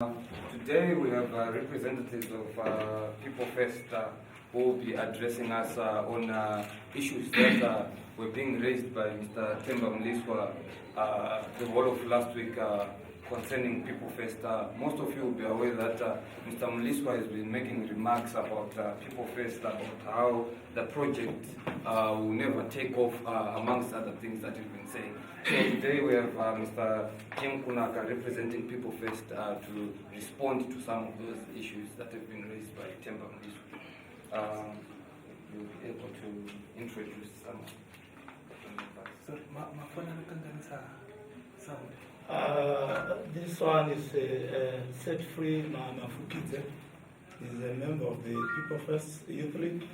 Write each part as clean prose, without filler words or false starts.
Today we have representatives of People First who will be addressing us on issues that were being raised by Mr. Temba Mliswa the whole of last week concerning People First. Most of you will be aware that Mr. Mliswa has been making remarks about People First, about how the project will never take off, amongst other things that he's been saying. So today we have Mr. Kunaka representing People First to respond to some of those issues that have been raised by Temba Mliswa. You'll be able to introduce some. This one is Set Free Mafukidze. He's a member of the People First Youth League.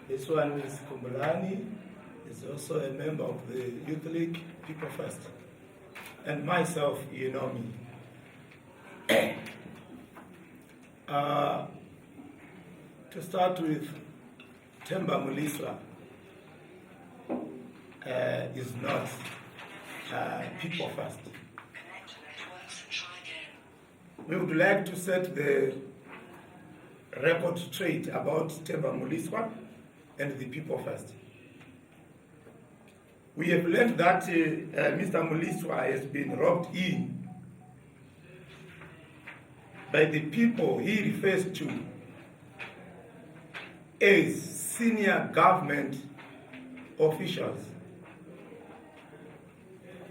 This one is Kumbulani. He's also a member of the Youth League People First. And myself, you know me. To start with, Temba Mliswa is not People First. We would like to set the record straight about Temba Mliswa and the People First. We have learned that Mr. Mliswa has been robbed in by the people he refers to as senior government officials.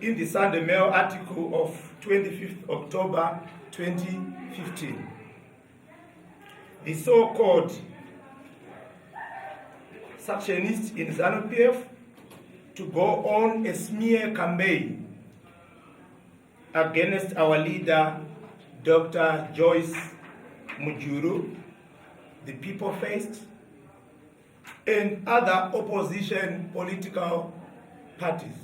In the Sunday Mail article of 25th October 2015, the so-called secessionists in ZANU-PF to go on a smear campaign against our leader, Dr. Joyce Mujuru, the People First, and other opposition political parties.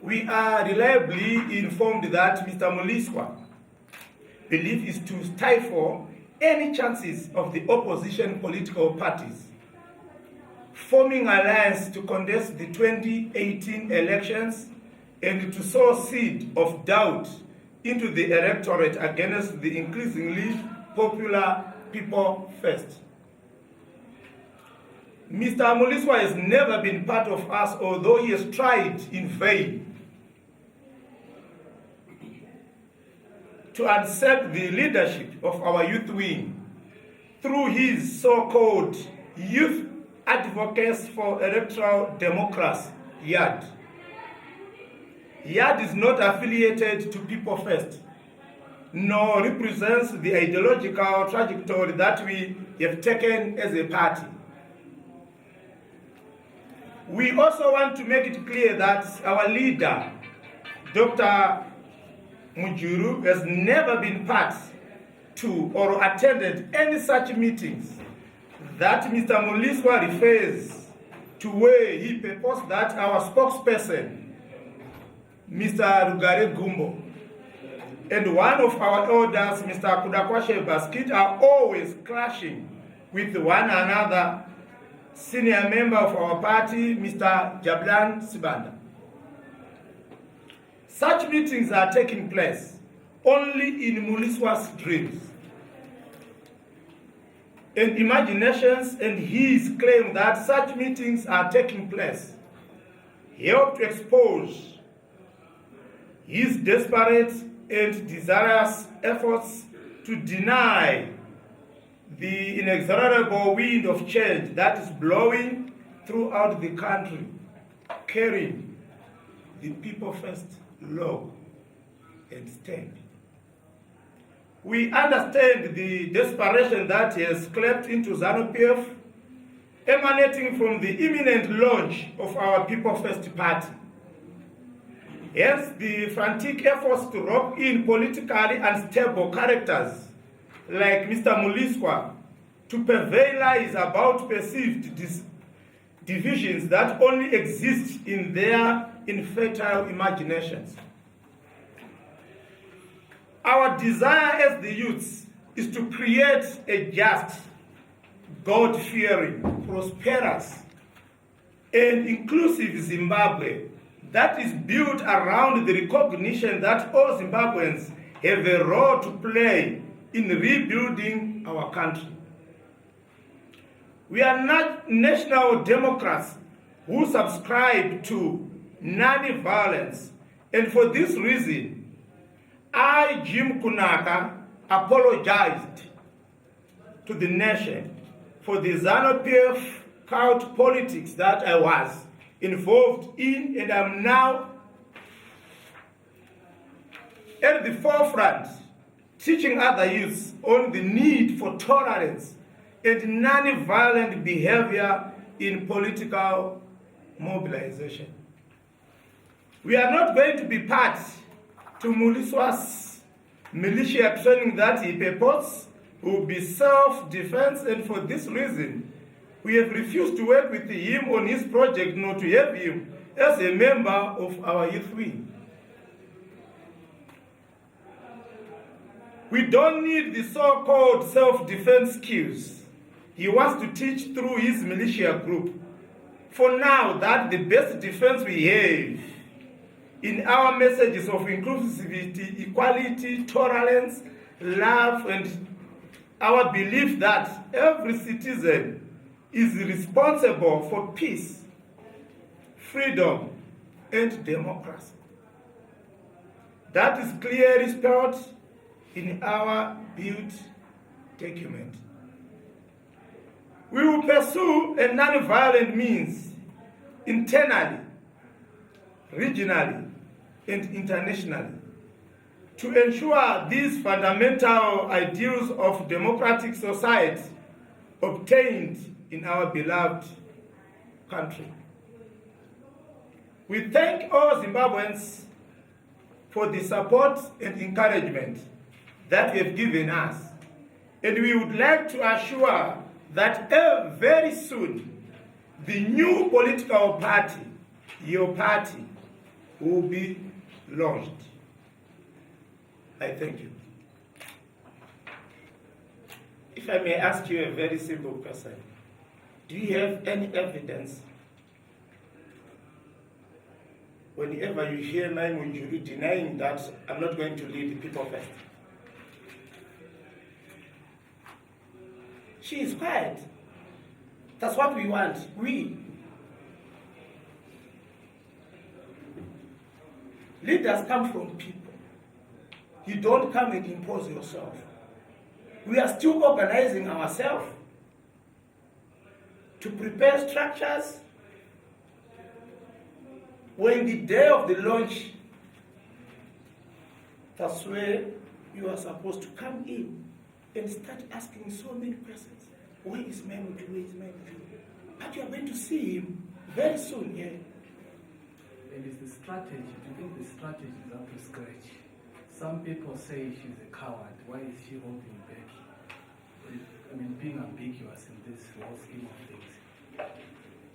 We are reliably informed that Mr. Mliswa believes to stifle any chances of the opposition political parties forming alliance to contest the 2018 elections and to sow seed of doubt into the electorate against the increasingly popular People First. Mr. Mliswa has never been part of us, although he has tried in vain to accept the leadership of our youth wing through his so-called Youth Advocates for Electoral Democracy, YAD. YAD is not affiliated to People First, nor represents the ideological trajectory that we have taken as a party. We also want to make it clear that our leader, Dr. Mujuru, has never been part to or attended any such meetings that Mr. Mliswa refers to, where he purports that our spokesperson, Mr. Rugare Gumbo, and one of our elders, Mr. Kunaka Basket, are always clashing with one another. Senior member of our party, Mr. Jablan Sibanda. Such meetings are taking place only in Mliswa's dreams and imaginations, and his claim that such meetings are taking place help to expose his desperate and desirous efforts to deny the inexorable wind of change that is blowing throughout the country, carrying the People First logo and stamp. We understand the desperation that has crept into ZANU-PF, emanating from the imminent launch of our People First party. Hence, the frantic efforts to rope in politically unstable characters like Mr. Mliswa to purveyalize about perceived divisions that only exist in their infertile imaginations. Our desire as the youths is to create a just, God-fearing, prosperous, and inclusive Zimbabwe that is built around the recognition that all Zimbabweans have a role to play in rebuilding our country. We are not national democrats who subscribe to non-violence, and for this reason, I, Jim Kunaka, apologized to the nation for the ZANU-PF cult politics that I was involved in, and I'm now at the forefront teaching other youths on the need for tolerance and non-violent behavior in political mobilization. We are not going to be part to Muliswa's militia training that he purports will be self-defense, and for this reason, we have refused to work with him on his project, nor to have him as a member of our youth wing. We don't need the so-called self-defense skills he wants to teach through his militia group. For now, that the best defense we have in our messages of inclusivity, equality, tolerance, love, and our belief that every citizen is responsible for peace, freedom, and democracy. That is clearly spelled in our build document. We will pursue a non-violent means internally, regionally, and internationally to ensure these fundamental ideals of democratic society obtained in our beloved country. We thank all Zimbabweans for the support and encouragement that you have given us, and we would like to assure that very soon the new political party, your party, will be launched. I thank you. If I may ask you a very simple question, do you have any evidence whenever you hear Mujuru denying that I'm not going to lead the people first? She is quiet. That's what we want. Leaders come from people. You don't come and impose yourself. We are still organizing ourselves to prepare structures. When the day of the launch, that's where you are supposed to come in and start asking so many questions. Where is Mujuru? Where is Mujuru? But you are going to see him very soon here. And it's the strategy. Do you think the strategy is up to scratch? Some people say she's a coward. Why is she holding back? Being ambiguous in this whole scheme of things.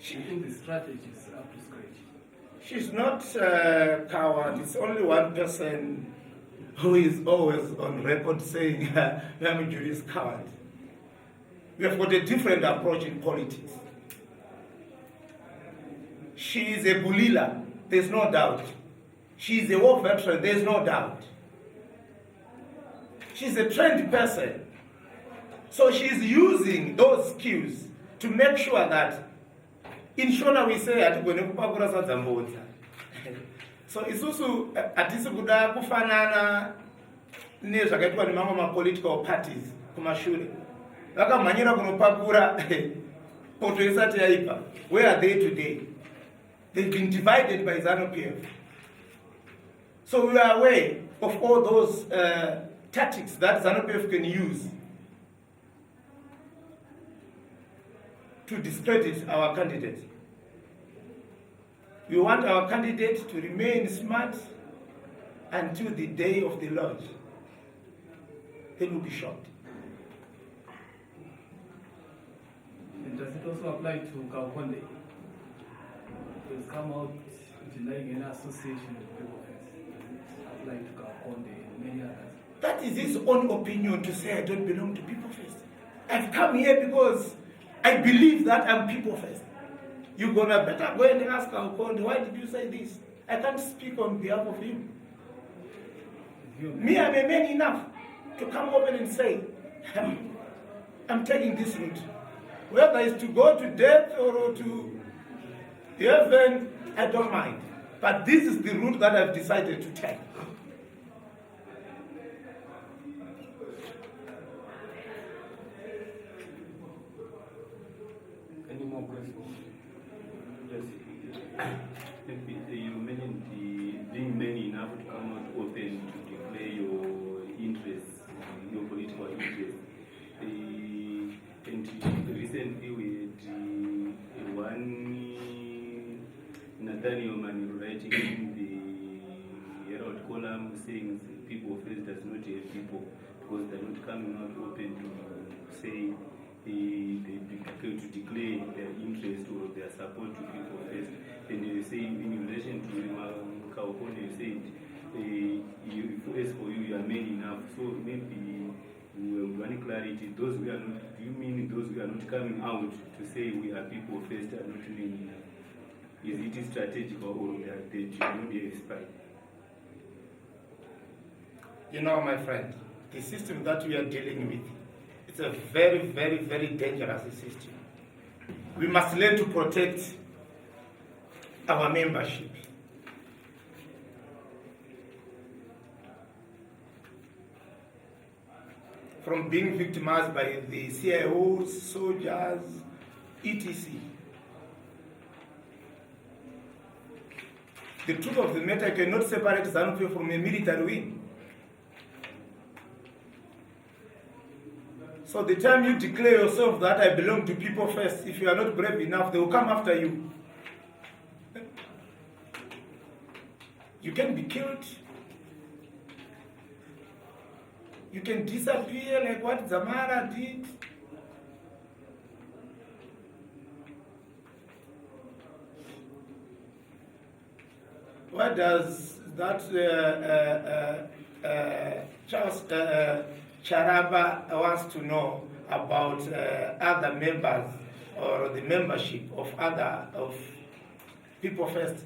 Do you think the strategy is up to scratch? She's not a coward. It's only one person who is always on record saying Mujuru is coward. We have got a different approach in politics. She is a guerilla, there's no doubt. She is a war veteran, there's no doubt. She's a trained person. So she's using those skills to make sure that in Shona we say so isusu atisi kuda kufanana nezvakaitwa nemamwe ma-political parties kumashure vakamhanyira kunopakura poto isati yaipa. Where are they today? They've been divided by ZANU-PF. So we are aware of all those tactics that ZANU-PF can use to discredit our candidate. We want our candidate to remain smart until the day of the launch. Then we'll be shocked. And does it also apply to Kaukonde? It has come out denying any association with people first. Does it apply to Kaukonde and many others? That is his own opinion to say I don't belong to people first. I've come here because I believe that I'm people first. You're gonna better go and ask Kaukonde, why did you say this? I can't speak on behalf of him. Me, I'm a man enough to come open and say, I'm taking this route. Whether it's to go to death or to heaven, I don't mind. But this is the route that I've decided to take. Any more questions? Yes. You mentioned being many enough to come out open to declare your interests, your political interests. And recently we had one Nathaniel man writing in the Herald column saying people first does not have people because they're not coming out open to say to declare their interest or their support to people first. And you say in relation to Kaukone, you said as for you, you are many enough. So maybe one clarity, those who are not, do you mean those who are not coming out to say we are people first are not many enough? Is it strategic or that they should not be expired? You know, my friend, the system that we are dealing with, it's a very, very, very dangerous system. We must learn to protect our membership. From being victimized by the CIOs, soldiers, etc. The truth of the matter, you cannot separate ZANU-PF from a military wing. So the time you declare yourself that I belong to people first, if you are not brave enough, they will come after you. You can be killed. You can disappear like what Zamara did. What does that Charles Charaba wants to know about other members or the membership of People First?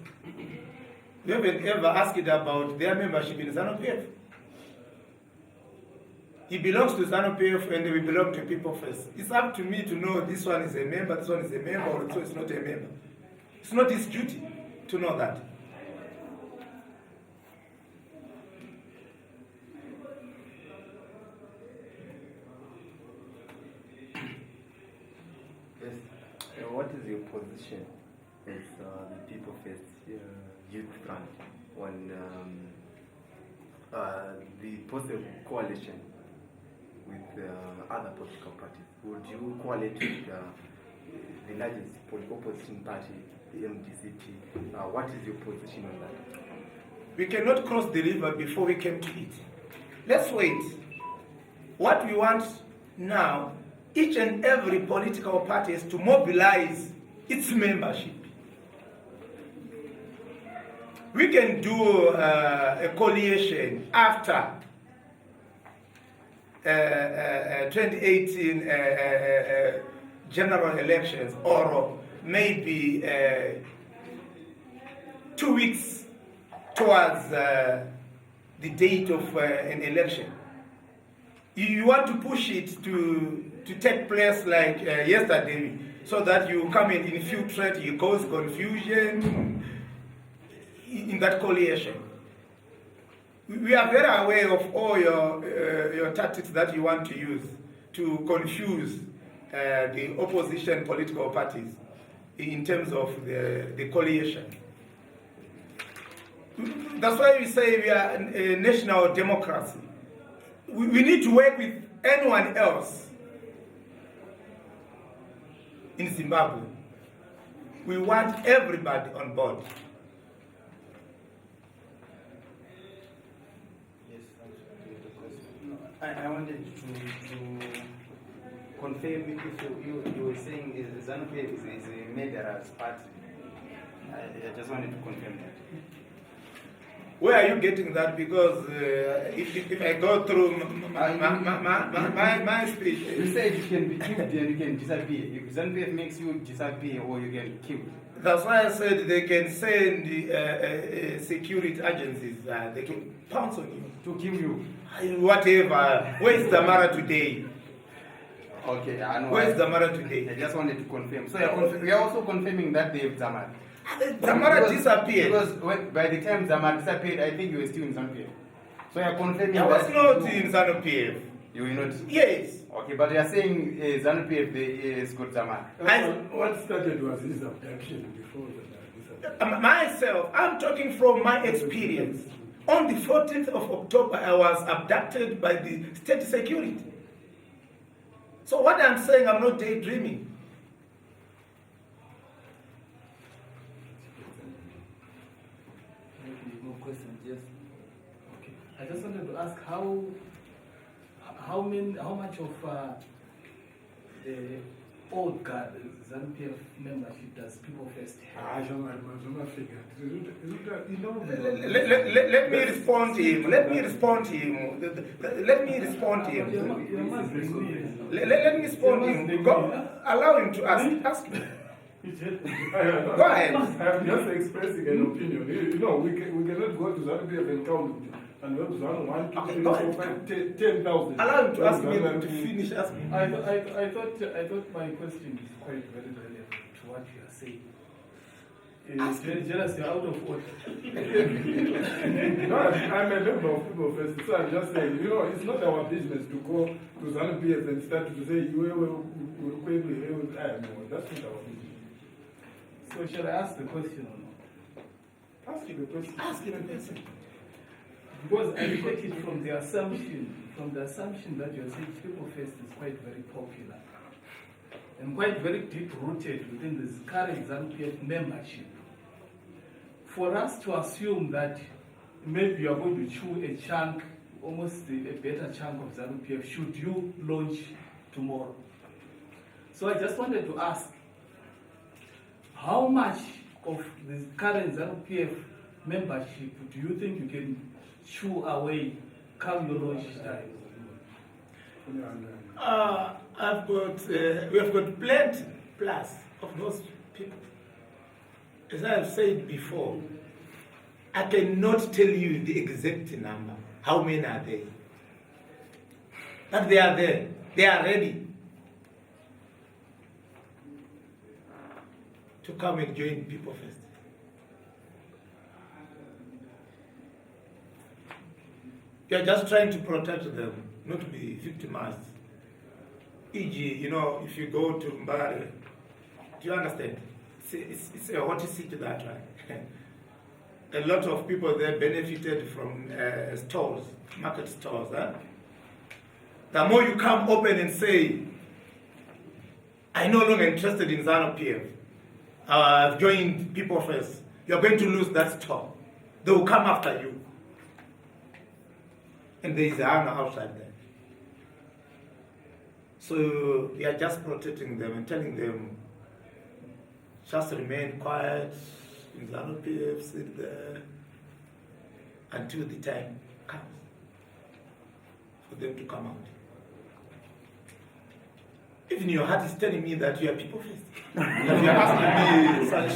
We haven't ever asked about their membership in ZANU-PF. He belongs to ZANU-PF and we belong to People First. It's up to me to know this one is a member, this one is a member, or so it's not a member. It's not his duty to know that. Yes. What is your position as the People First Youth Front on the possible coalition with other political parties? Would you coalesce with the largest opposition party, the MDCT? What is your position on that? We cannot cross the river before we came to it. Let's wait. What we want now, each and every political party is to mobilize its membership. We can do a coalition after 2018 general elections, or maybe 2 weeks towards the date of an election. You want to push it to take place like yesterday, so that you come and infiltrate, you cause confusion in that coalition. We are very aware of all your tactics that you want to use to confuse the opposition political parties in terms of the coalition. That's why we say we are a national democracy. We need to work with anyone else in Zimbabwe. We want everybody on board. I wanted to confirm if you were saying ZANU-PF is a murderous party. I just wanted to confirm that. Where are you getting that? Because if I go through my speech, You said you can be killed and you can disappear. If ZANU-PF makes you disappear or you get killed. That's why I said they can send security agencies. They can pounce on you. To kill you. Whatever. Where's Damara today? Okay, I know. Where's Damara today? I just wanted to confirm. So we are also confirming that they have Zamar. Damara disappeared. Because by the time Zamar disappeared, I think you were still in ZANU-PF. So you are confirming I that was not in ZANU-PF. you were not. Yes. Okay, but you are saying ZANU-PF is good Zamar. What started was his abduction before that. Myself, I'm talking from my experience. On the 14th of October, I was abducted by the state security. So what I'm saying, I'm not daydreaming. Maybe more questions, yes. Okay. I just wanted to ask how much of the old guard ZANU-PF membership does People First have? I don't figure. Let me respond to him. Let me respond to him. Let me respond to him. Let me respond to him. Allow him to ask me. Go ahead. I'm just expressing an opinion. You know, we cannot go to ZANU-PF and count and we have ZANU 1, 2, 3, 4, 5, 10,000. Allow him to ask me to finish asking. I thought my question is quite very relevant to what you are saying. Jealous, you're out of order. No, I'm a member of People First, so I'm just saying, you know, it's not our business to go to ZANU-PF and start to say, that's not our business. So shall I ask the question or not? Ask him a question. Ask him a question. Because I take it from the assumption that you are saying People First is quite very popular and quite very deep-rooted within this current ZANU-PF membership. For us to assume that maybe you are going to chew a chunk, almost a better chunk of ZANU-PF, should you launch tomorrow? So I just wanted to ask, how much of the current ZANU-PF membership do you think you can chew away come your launch time? We have got plenty plus of those people. As I have said before, I cannot tell you the exact number. How many are there? But they are there. They are ready to come and join People First. You are just trying to protect them, not to be victimized. E.g., you know, if you go to Mbari, do you understand? It's a hot city that way. A lot of people there benefited from stores, market stores. The more you come open and say, I'm no longer interested in ZANU-PF, I've joined People First, you're going to lose that store. They will come after you. And there is a hunger outside there. So we are just protecting them and telling them, just remain quiet in ZANU-PF, sit there until the time comes for them to come out. Even your heart is telling me that you are People First. That you are asking me such